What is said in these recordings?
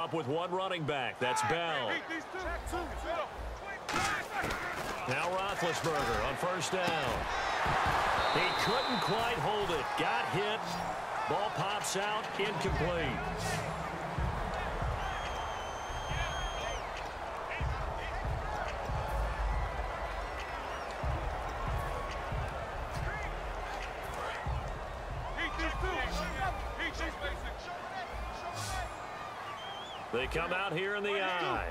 Up with one running back. That's Bell. Now Roethlisberger on first down. He couldn't quite hold it. Got hit. Ball pops out. Incomplete. They come out here in the eye.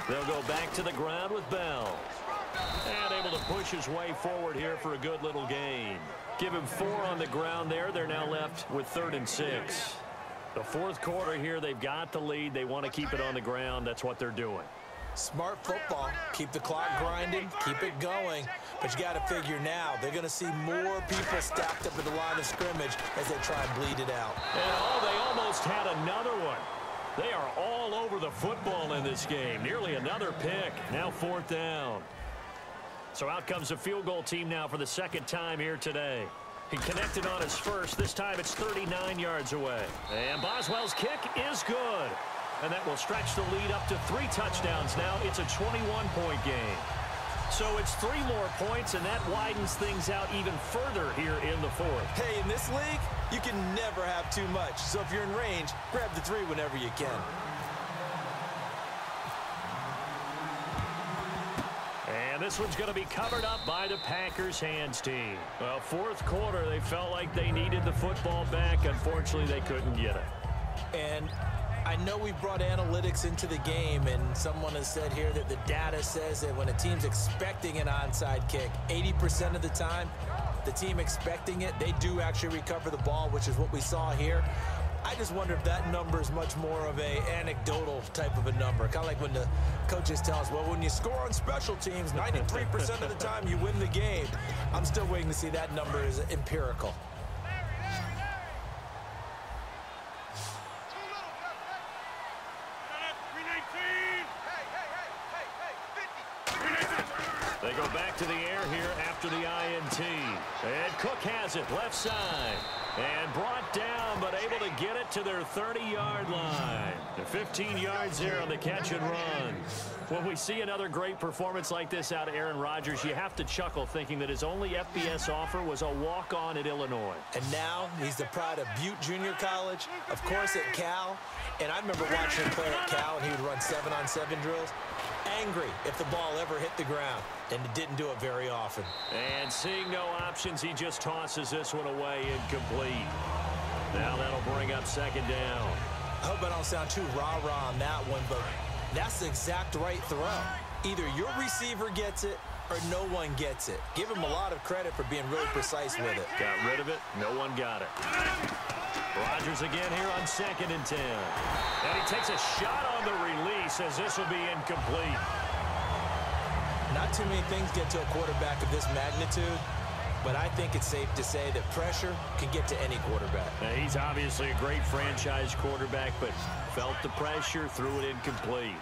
They'll go back to the ground with Bell. And able to push his way forward here for a good little gain. Give him 4 on the ground there. They're now left with 3rd and 6. The fourth quarter here, they've got the lead. They want to keep it on the ground. That's what they're doing. Smart football. Keep the clock grinding. Keep it going. But you got to figure now, they're going to see more people stacked up at the line of scrimmage as they try and bleed it out. And they almost had another one. They are all over the football in this game. Nearly another pick. Now 4th down. So out comes the field goal team now for the second time here today. He connected on his first. This time it's 39 yards away. And Boswell's kick is good. And that will stretch the lead up to 3 touchdowns now. It's a 21-point game. So it's 3 more points, and that widens things out even further here in the fourth. Hey, in this league, you can never have too much. So if you're in range, grab the 3 whenever you can. And this one's going to be covered up by the Packers hands team. Well, fourth quarter, they felt like they needed the football back. Unfortunately, they couldn't get it. And I know we brought analytics into the game, and someone has said here that the data says that when a team's expecting an onside kick, 80% of the time, the team expecting it, they do actually recover the ball, which is what we saw here. I just wonder if that number is much more of a anecdotal type of a number. Kind of like when the coaches tell us, well, when you score on special teams, 93% of the time you win the game. I'm still waiting to see that number is empirical. They go back to the air here after the INT. And Cook has it left side. And brought down, but able to get it to their 30-yard line. The 15 yards there on the catch and run. When we see another great performance like this out of Aaron Rodgers, you have to chuckle thinking that his only FBS offer was a walk-on at Illinois. And now he's the pride of Butte Junior College, of course at Cal. And I remember watching him play at Cal, and he would run 7-on-7 drills. Angry if the ball ever hit the ground, and it didn't do it very often. And seeing no options, he just tosses this one away incomplete. Now that'll bring up 2nd down. I hope I don't sound too rah-rah on that one, but that's the exact right throw. Either your receiver gets it or no one gets it. Give him a lot of credit for being really precise with it. Got rid of it. No one got it. Rodgers again here on 2nd and 10. And he takes a shot on the release as this will be incomplete. Not too many things get to a quarterback of this magnitude, but I think it's safe to say that pressure can get to any quarterback. Now, he's obviously a great franchise quarterback, but felt the pressure, threw it incomplete.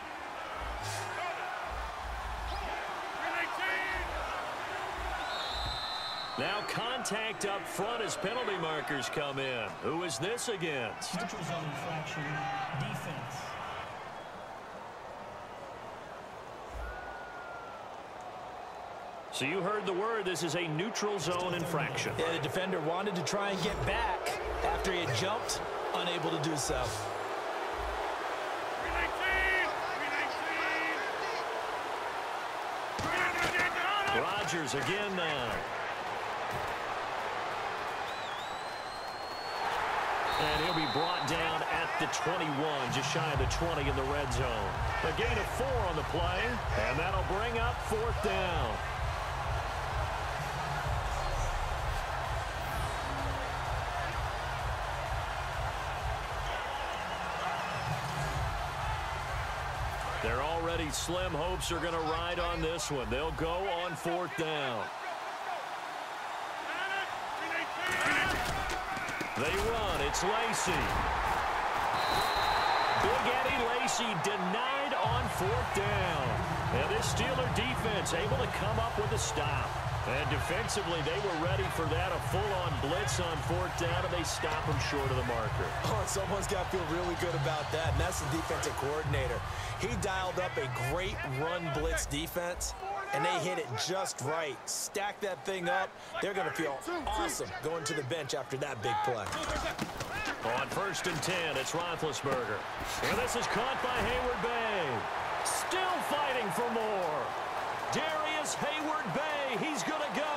Now contact up front as penalty markers come in. Who is this against? Neutral zone infraction, defense. So you heard the word. This is a neutral zone infraction. Yeah, the defender wanted to try and get back after he had jumped, unable to do so. Rodgers again now. And he'll be brought down at the 21, just shy of the 20 in the red zone. A gain of 4 on the play, and that'll bring up 4th down. Their already slim hopes are going to ride on this one. They'll go on 4th down. They run. It's Lacy. Big Eddie Lacy denied on 4th down. And this Steeler defense able to come up with a stop. And defensively, they were ready for that, a full-on blitz on fourth down, and they stop them short of the marker. Oh, someone's got to feel really good about that, and that's the defensive coordinator. He dialed up a great run blitz defense, and they hit it just right. Stack that thing up. They're going to feel awesome going to the bench after that big play. On 1st and 10, it's Roethlisberger. And this is caught by Hayward-Bay. Still fighting for more. Darius Hayward-Bay, he's going to go.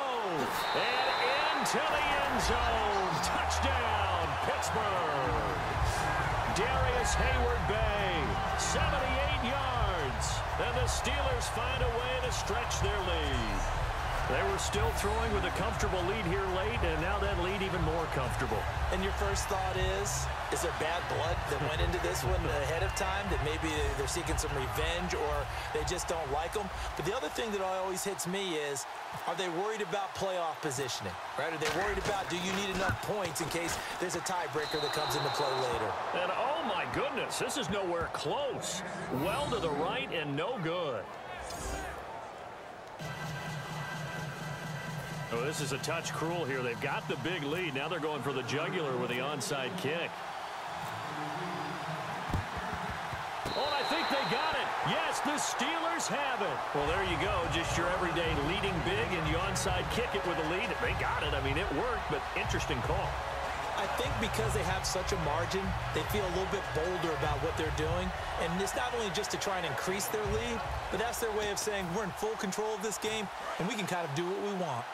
And into the end zone. Touchdown, Pittsburgh. Darius Hayward-Bay, 78 yards. And the Steelers find a way to stretch their lead. They were still throwing with a comfortable lead here late, and now that lead even more comfortable. And your first thought is there bad blood that went into this one ahead of time, that maybe they're seeking some revenge or they just don't like them? But the other thing that always hits me is, are they worried about playoff positioning, right? Are they worried about, do you need enough points in case there's a tiebreaker that comes into play later? And oh my goodness, this is nowhere close. Well to the right and no good. Oh, this is a touch cruel here. They've got the big lead. Now they're going for the jugular with the onside kick. Oh, and I think they got it. Yes, the Steelers have it. Well, there you go. Just your everyday leading big, and you onside kick it with a lead. They got it. I mean, it worked, but interesting call. I think because they have such a margin, they feel a little bit bolder about what they're doing. And it's not only just to try and increase their lead, but that's their way of saying we're in full control of this game, and we can kind of do what we want.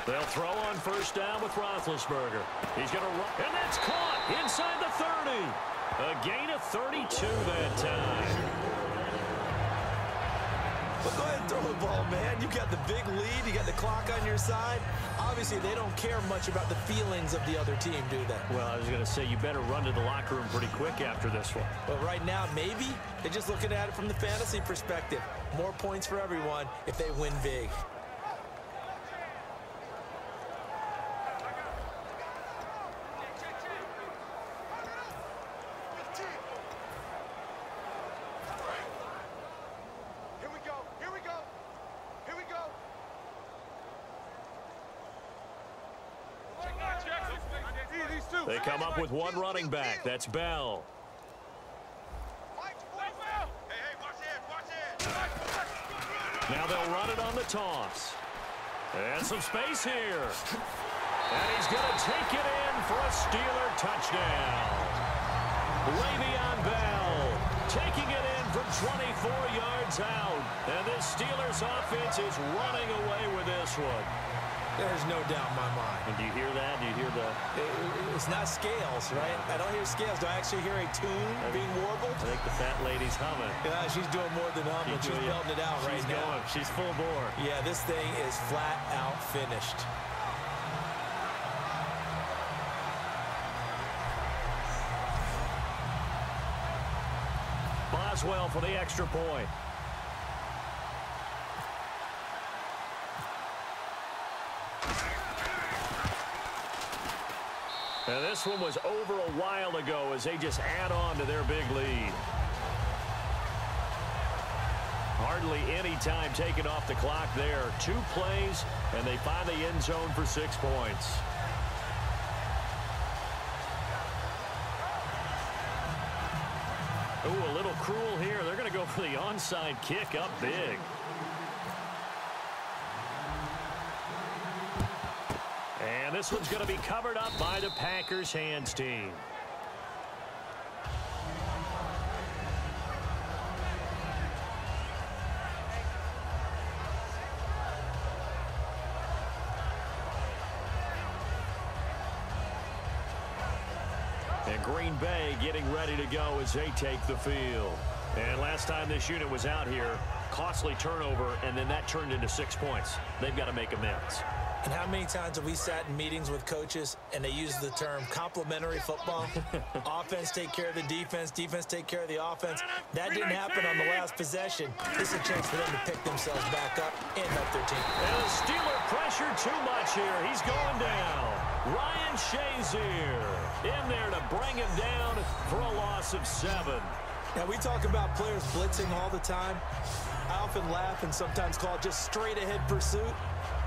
They'll throw on 1st down with Roethlisberger. He's going to run, and that's caught inside the 30. A gain of 32 that time. But go ahead and throw the ball, man. You got the big lead. You got the clock on your side. Obviously, they don't care much about the feelings of the other team, do they? Well, I was going to say, you better run to the locker room pretty quick after this one. But right now, maybe they're just looking at it from the fantasy perspective. More points for everyone if they win big. They come up with one running back. That's Bell. Now they'll run it on the toss. And some space here. And he's going to take it in for a Steeler touchdown. Le'Veon Bell taking it in from 24 yards out. And this Steelers offense is running away with this one. There's no doubt in my mind. And do you hear that? Do you hear the... It's not scales, right? I don't hear scales. Do I actually hear a tune being warbled? I think the fat lady's humming. Yeah, she's doing more than humming. She's belting it out right now. She's going. She's full bore. Yeah, this thing is flat out finished. Boswell for the extra point. And this one was over a while ago as they just add on to their big lead. Hardly any time taken off the clock there. 2 plays, and they find the end zone for 6 points. Ooh, a little cruel here. They're going to go for the onside kick up big. And this one's going to be covered up by the Packers hands team. And Green Bay getting ready to go as they take the field. And last time this unit was out here, costly turnover, and then that turned into 6 points. They've got to make amends. And how many times have we sat in meetings with coaches and they use the term complementary football? Offense take care of the defense, defense take care of the offense. That didn't happen on the last possession. This is a chance for them to pick themselves back up and help their team. And the Steeler pressure too much here. He's going down. Ryan Shazier in there to bring him down for a loss of 7. Now, we talk about players blitzing all the time. I often laugh and sometimes call it just straight-ahead pursuit.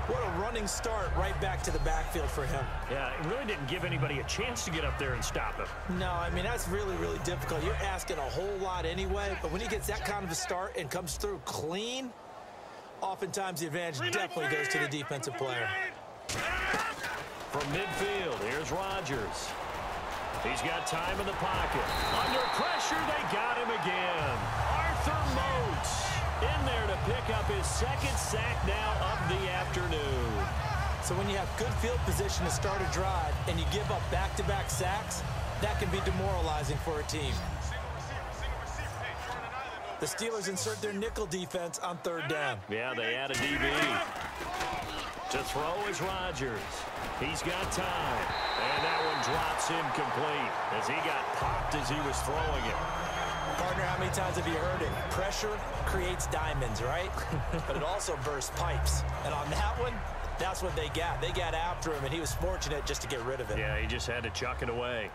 What a running start right back to the backfield for him. Yeah, it really didn't give anybody a chance to get up there and stop him. No, I mean, that's really, really difficult. You're asking a whole lot anyway, but when he gets that kind of a start and comes through clean, oftentimes the advantage definitely goes to the defensive player. From midfield, here's Rodgers. He's got time in the pocket. Under pressure, they got him again. Arthur Moats in there to pick up his second sack now of the afternoon. So when you have good field position to start a drive and you give up back-to-back sacks, that can be demoralizing for a team. The Steelers insert their nickel defense on third down. Yeah, they add a DB. To throw is Rodgers. He's got time. And that one drops incomplete as he got popped as he was throwing it. Partner, how many times have you heard it? Pressure creates diamonds, right? But it also bursts pipes. And on that one, that's what they got. They got after him, and he was fortunate just to get rid of it. Yeah, he just had to chuck it away.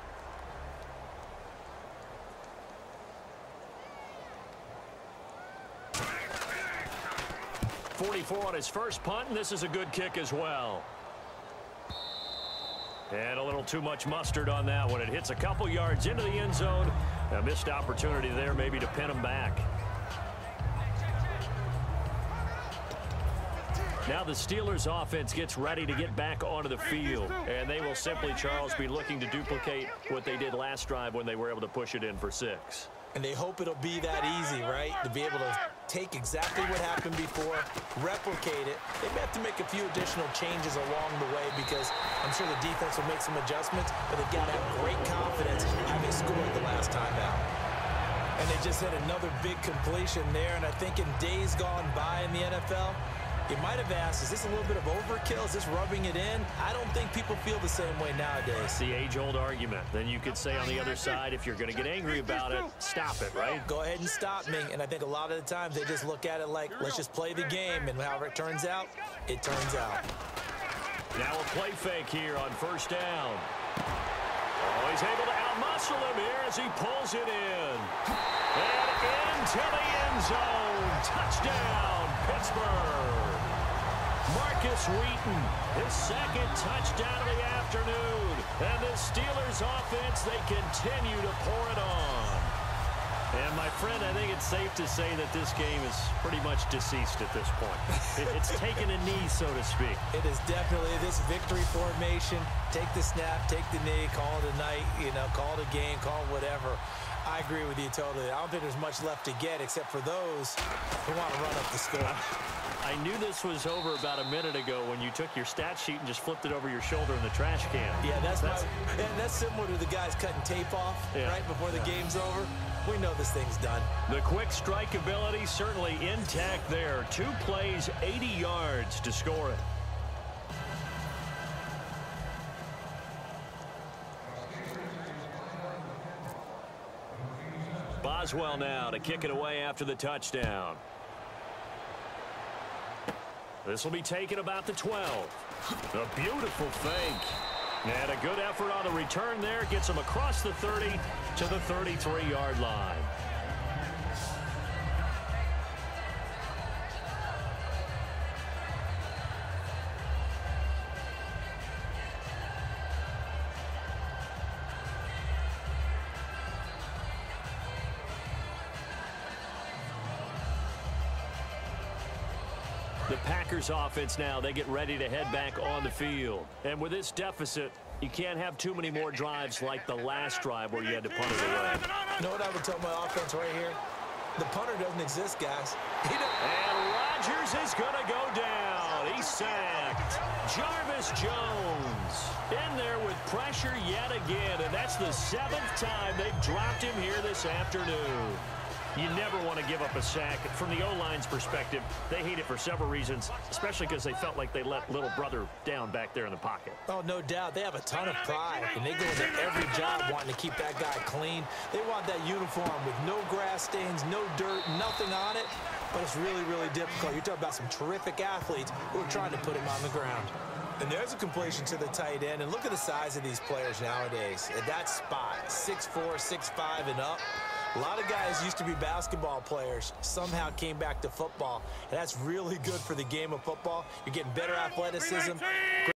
.44 on his first punt, and this is a good kick as well. And a little too much mustard on that one. It hits a couple yards into the end zone. A missed opportunity there maybe to pin him back. Now the Steelers offense gets ready to get back onto the field. And they will simply, Charles, be looking to duplicate what they did last drive when they were able to push it in for 6. And they hope it'll be that easy, right? To be able to take exactly what happened before, replicate it. They may have to make a few additional changes along the way because I'm sure the defense will make some adjustments, but they've got to have great confidence having scored the last time out. And they just had another big completion there, and I think in days gone by in the NFL, you might have asked, is this a little bit of overkill? Is this rubbing it in? I don't think people feel the same way nowadays. It's the age-old argument. Then you could say on the other side, if you're going to get angry about it, stop it, right? Go ahead and stop me. And I think a lot of the times they just look at it like, let's just play the game. And however it turns out, it turns out. Now a play fake here on first down. Oh, he's able to outmuscle him here as he pulls it in. And into the end zone. Touchdown, Pittsburgh. Marcus Wheaton, his second touchdown of the afternoon. And the Steelers offense, they continue to pour it on. And, my friend, I think it's safe to say that this game is pretty much deceased at this point. It's taken a knee, so to speak. It is definitely this victory formation. Take the snap, take the knee, call it a night, call it a game, call it whatever. I agree with you totally. I don't think there's much left to get except for those who want to run up the score. I knew this was over about a minute ago when you took your stat sheet and just flipped it over your shoulder in the trash can. Yeah, that's similar to the guys cutting tape off right before the game's over. We know this thing's done. The quick strike ability certainly intact there. 2 plays, 80 yards to score it. Boswell now to kick it away after the touchdown. This will be taken about the 12. A beautiful fake. And a good effort on the return there. Gets him across the 30 to the 33-yard line. The Packers offense now, they get ready to head back on the field. And with this deficit, you can't have too many more drives like the last drive where you had to punt it away. You know what I would tell my offense right here? The punter doesn't exist, guys. And Rodgers is going to go down. He's sacked. Jarvis Jones in there with pressure yet again. And that's the 7th time they've dropped him here this afternoon. You never want to give up a sack. From the O-line's perspective, they hate it for several reasons, especially because they felt like they let little brother down back there in the pocket. Oh, no doubt. They have a ton of pride, and they go into every job wanting to keep that guy clean. They want that uniform with no grass stains, no dirt, nothing on it, but it's really, really difficult. You're talking about some terrific athletes who are trying to put him on the ground. And there's a completion to the tight end, and look at the size of these players nowadays. At that spot, 6'4", 6'5", and up. A lot of guys used to be basketball players, somehow came back to football, and that's really good for the game of football. You're getting better athleticism.